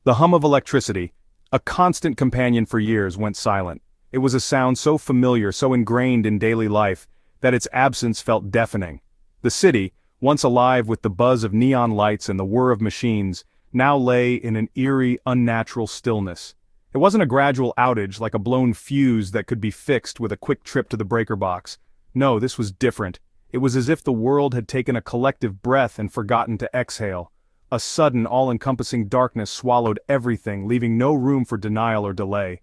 The hum of electricity, a constant companion for years, went silent. It was a sound so familiar, so ingrained in daily life, that its absence felt deafening. The city, once alive with the buzz of neon lights and the whir of machines, now lay in an eerie, unnatural stillness. It wasn't a gradual outage like a blown fuse that could be fixed with a quick trip to the breaker box. No, this was different. It was as if the world had taken a collective breath and forgotten to exhale. A sudden, all-encompassing darkness swallowed everything, leaving no room for denial or delay.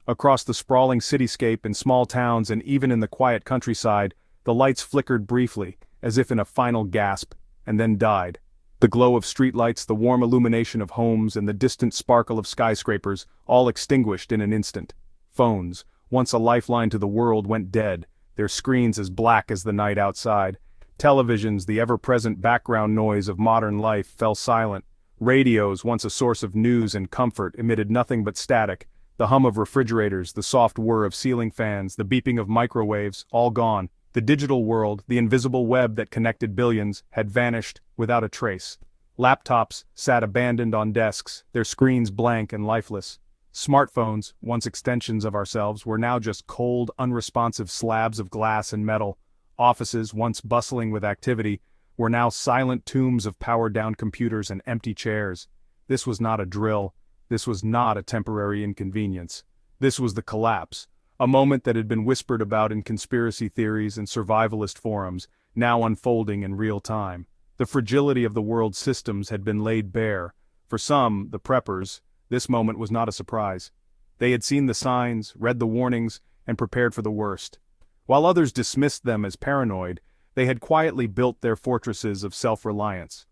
Across the sprawling cityscape in small towns and even in the quiet countryside, the lights flickered briefly, as if in a final gasp, and then died. The glow of streetlights, the warm illumination of homes, and the distant sparkle of skyscrapers, all extinguished in an instant. Phones, once a lifeline to the world, went dead, their screens as black as the night outside. Televisions, the ever-present background noise of modern life, fell silent. Radios, once a source of news and comfort, emitted nothing but static. The hum of refrigerators, the soft whir of ceiling fans, the beeping of microwaves, all gone. The digital world, the invisible web that connected billions, had vanished without a trace. Laptops sat abandoned on desks, their screens blank and lifeless. Smartphones, once extensions of ourselves, were now just cold, unresponsive slabs of glass and metal. Offices, once bustling with activity, were now silent tombs of powered-down computers and empty chairs. This was not a drill. This was not a temporary inconvenience. This was the collapse, a moment that had been whispered about in conspiracy theories and survivalist forums, now unfolding in real time. The fragility of the world's systems had been laid bare. For some, the preppers, this moment was not a surprise. They had seen the signs, read the warnings, and prepared for the worst. While others dismissed them as paranoid, they had quietly built their fortresses of self-reliance.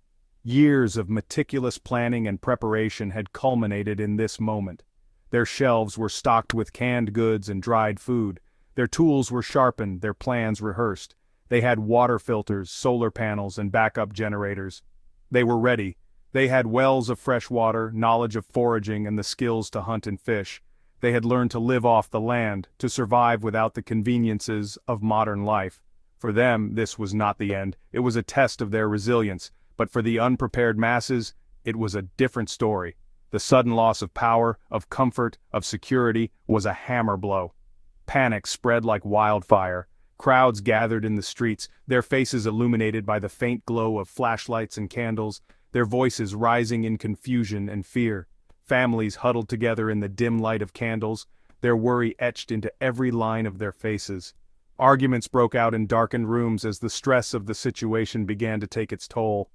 Years of meticulous planning and preparation had culminated in this moment. Their shelves were stocked with canned goods and dried food. Their tools were sharpened, their plans rehearsed. They had water filters, solar panels, and backup generators. They were ready. They had wells of fresh water, knowledge of foraging, and the skills to hunt and fish. They had learned to live off the land, to survive without the conveniences of modern life. For them, this was not the end. It was a test of their resilience. But for the unprepared masses, it was a different story. The sudden loss of power, of comfort, of security was a hammer blow. Panic spread like wildfire. Crowds gathered in the streets, their faces illuminated by the faint glow of flashlights and candles, their voices rising in confusion and fear. Families huddled together in the dim light of candles, their worry etched into every line of their faces. Arguments broke out in darkened rooms as the stress of the situation began to take its toll.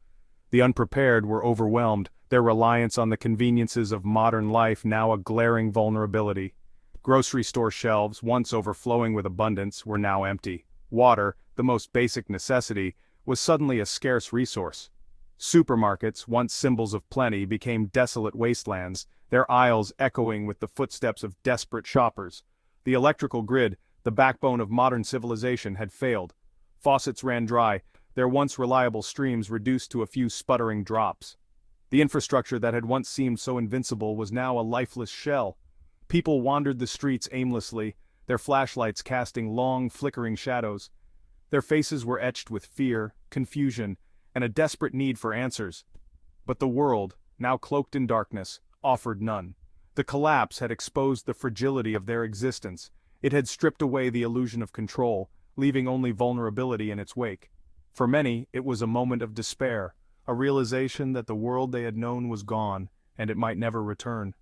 The unprepared were overwhelmed, their reliance on the conveniences of modern life now a glaring vulnerability. Grocery store shelves, once overflowing with abundance, were now empty. Water, the most basic necessity, was suddenly a scarce resource. Supermarkets, once symbols of plenty, became desolate wastelands, their aisles echoing with the footsteps of desperate shoppers. The electrical grid, the backbone of modern civilization, had failed. Faucets ran dry, their once reliable streams reduced to a few sputtering drops. The infrastructure that had once seemed so invincible was now a lifeless shell. People wandered the streets aimlessly, their flashlights casting long, flickering shadows. Their faces were etched with fear, confusion, and a desperate need for answers. But the world, now cloaked in darkness, offered none. The collapse had exposed the fragility of their existence. It had stripped away the illusion of control, leaving only vulnerability in its wake. For many, it was a moment of despair, a realization that the world they had known was gone, and it might never return.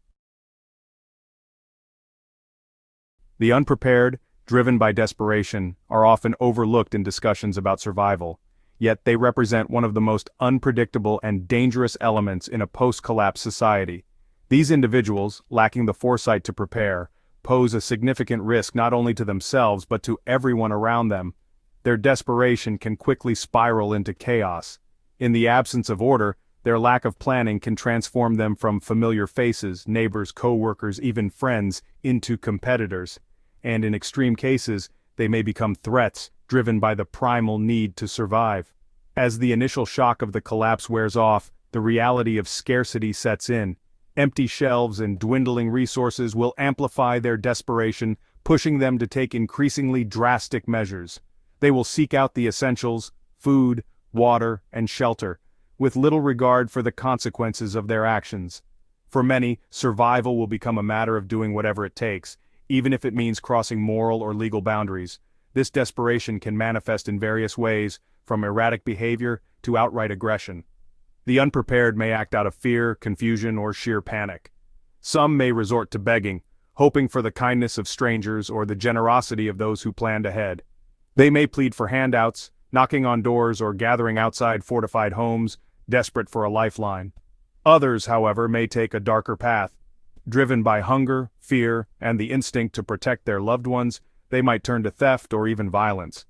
The unprepared, driven by desperation, are often overlooked in discussions about survival. Yet they represent one of the most unpredictable and dangerous elements in a post-collapse society. These individuals, lacking the foresight to prepare, pose a significant risk not only to themselves but to everyone around them. Their desperation can quickly spiral into chaos. In the absence of order, their lack of planning can transform them from familiar faces, neighbors, co-workers, even friends, into competitors. And in extreme cases, they may become threats, driven by the primal need to survive. As the initial shock of the collapse wears off, the reality of scarcity sets in. Empty shelves and dwindling resources will amplify their desperation, pushing them to take increasingly drastic measures. They will seek out the essentials, food, water, and shelter, with little regard for the consequences of their actions. For many, survival will become a matter of doing whatever it takes, even if it means crossing moral or legal boundaries. This desperation can manifest in various ways, from erratic behavior to outright aggression. The unprepared may act out of fear, confusion, or sheer panic. Some may resort to begging, hoping for the kindness of strangers or the generosity of those who planned ahead. They may plead for handouts, knocking on doors or gathering outside fortified homes, desperate for a lifeline. Others, however, may take a darker path. Driven by hunger, fear, and the instinct to protect their loved ones, they might turn to theft or even violence.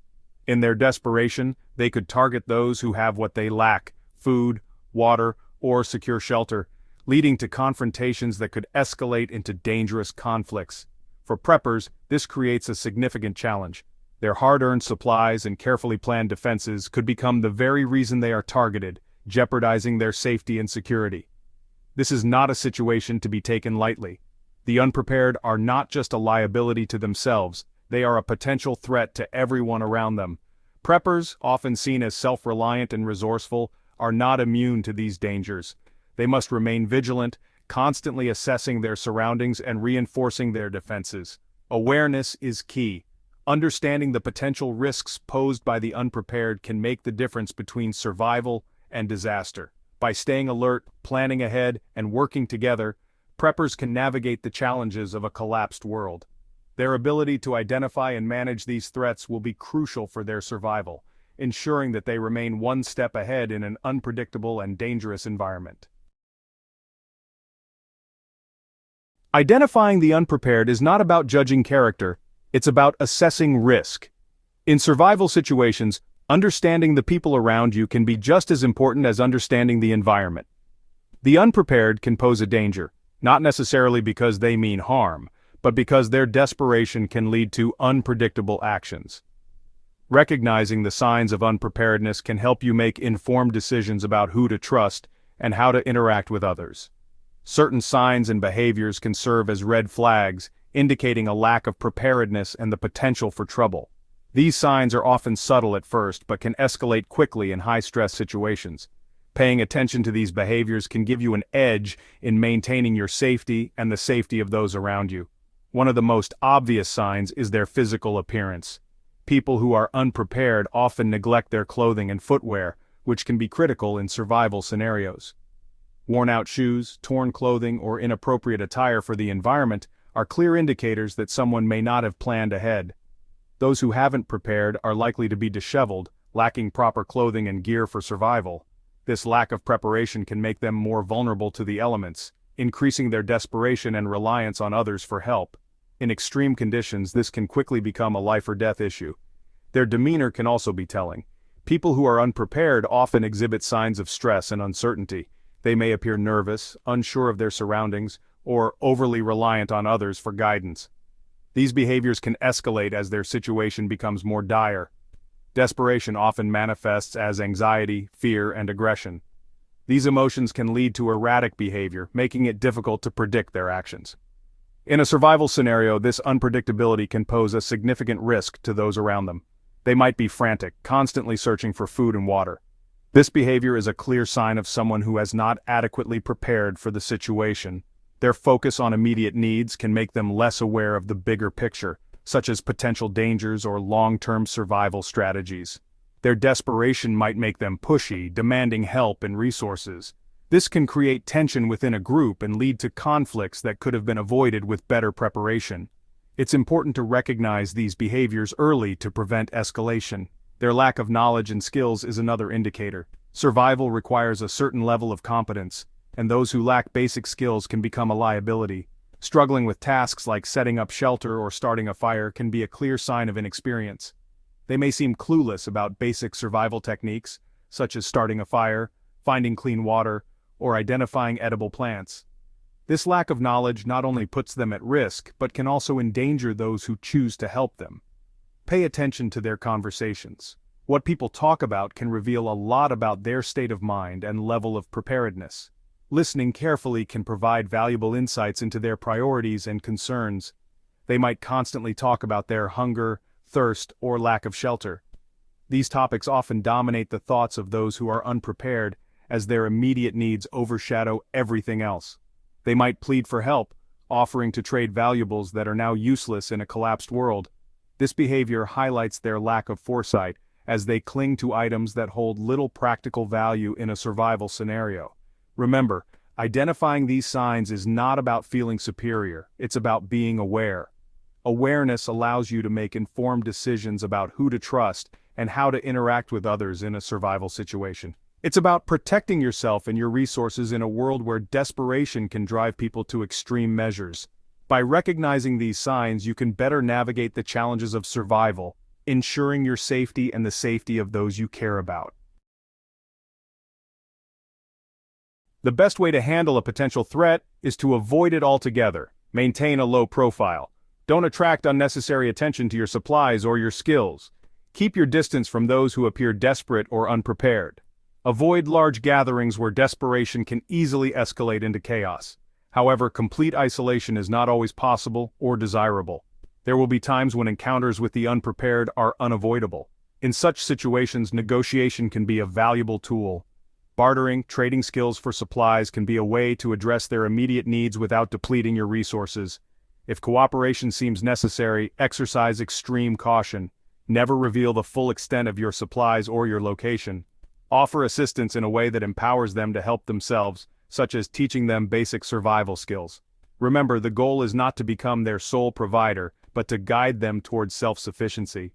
In their desperation, they could target those who have what they lack: food, water, or secure shelter, leading to confrontations that could escalate into dangerous conflicts. For preppers, this creates a significant challenge. Their hard-earned supplies and carefully planned defenses could become the very reason they are targeted, jeopardizing their safety and security. This is not a situation to be taken lightly. The unprepared are not just a liability to themselves, they are a potential threat to everyone around them. Preppers, often seen as self-reliant and resourceful, are not immune to these dangers. They must remain vigilant, constantly assessing their surroundings and reinforcing their defenses. Awareness is key. Understanding the potential risks posed by the unprepared can make the difference between survival and disaster. By staying alert, planning ahead, and working together, preppers can navigate the challenges of a collapsed world. Their ability to identify and manage these threats will be crucial for their survival, ensuring that they remain one step ahead in an unpredictable and dangerous environment. Identifying the unprepared is not about judging character, it's about assessing risk. In survival situations, understanding the people around you can be just as important as understanding the environment. The unprepared can pose a danger, not necessarily because they mean harm, but because their desperation can lead to unpredictable actions. Recognizing the signs of unpreparedness can help you make informed decisions about who to trust and how to interact with others. Certain signs and behaviors can serve as red flags, indicating a lack of preparedness and the potential for trouble. These signs are often subtle at first but can escalate quickly in high-stress situations. Paying attention to these behaviors can give you an edge in maintaining your safety and the safety of those around you. One of the most obvious signs is their physical appearance. People who are unprepared often neglect their clothing and footwear, which can be critical in survival scenarios. Worn-out shoes, torn clothing, or inappropriate attire for the environment are clear indicators that someone may not have planned ahead. Those who haven't prepared are likely to be disheveled, lacking proper clothing and gear for survival. This lack of preparation can make them more vulnerable to the elements, increasing their desperation and reliance on others for help. In extreme conditions, this can quickly become a life-or-death issue. Their demeanor can also be telling. People who are unprepared often exhibit signs of stress and uncertainty. They may appear nervous, unsure of their surroundings, or overly reliant on others for guidance. These behaviors can escalate as their situation becomes more dire. Desperation often manifests as anxiety, fear, and aggression. These emotions can lead to erratic behavior, making it difficult to predict their actions. In a survival scenario, this unpredictability can pose a significant risk to those around them. They might be frantic, constantly searching for food and water. This behavior is a clear sign of someone who has not adequately prepared for the situation. Their focus on immediate needs can make them less aware of the bigger picture, such as potential dangers or long-term survival strategies. Their desperation might make them pushy, demanding help and resources. This can create tension within a group and lead to conflicts that could have been avoided with better preparation. It's important to recognize these behaviors early to prevent escalation. Their lack of knowledge and skills is another indicator. Survival requires a certain level of competence, and those who lack basic skills can become a liability. Struggling with tasks like setting up shelter or starting a fire can be a clear sign of inexperience. They may seem clueless about basic survival techniques, such as starting a fire, finding clean water, or identifying edible plants. This lack of knowledge not only puts them at risk, but can also endanger those who choose to help them. Pay attention to their conversations. What people talk about can reveal a lot about their state of mind and level of preparedness. Listening carefully can provide valuable insights into their priorities and concerns. They might constantly talk about their hunger, thirst, or lack of shelter. These topics often dominate the thoughts of those who are unprepared, as their immediate needs overshadow everything else. They might plead for help, offering to trade valuables that are now useless in a collapsed world. This behavior highlights their lack of foresight, as they cling to items that hold little practical value in a survival scenario. Remember, identifying these signs is not about feeling superior, it's about being aware. Awareness allows you to make informed decisions about who to trust and how to interact with others in a survival situation. It's about protecting yourself and your resources in a world where desperation can drive people to extreme measures. By recognizing these signs, you can better navigate the challenges of survival, ensuring your safety and the safety of those you care about. The best way to handle a potential threat is to avoid it altogether. Maintain a low profile. Don't attract unnecessary attention to your supplies or your skills. Keep your distance from those who appear desperate or unprepared. Avoid large gatherings where desperation can easily escalate into chaos. However, complete isolation is not always possible or desirable. There will be times when encounters with the unprepared are unavoidable. In such situations, negotiation can be a valuable tool. Bartering, trading skills for supplies can be a way to address their immediate needs without depleting your resources. If cooperation seems necessary, exercise extreme caution. Never reveal the full extent of your supplies or your location. Offer assistance in a way that empowers them to help themselves, such as teaching them basic survival skills. Remember, the goal is not to become their sole provider, but to guide them towards self-sufficiency.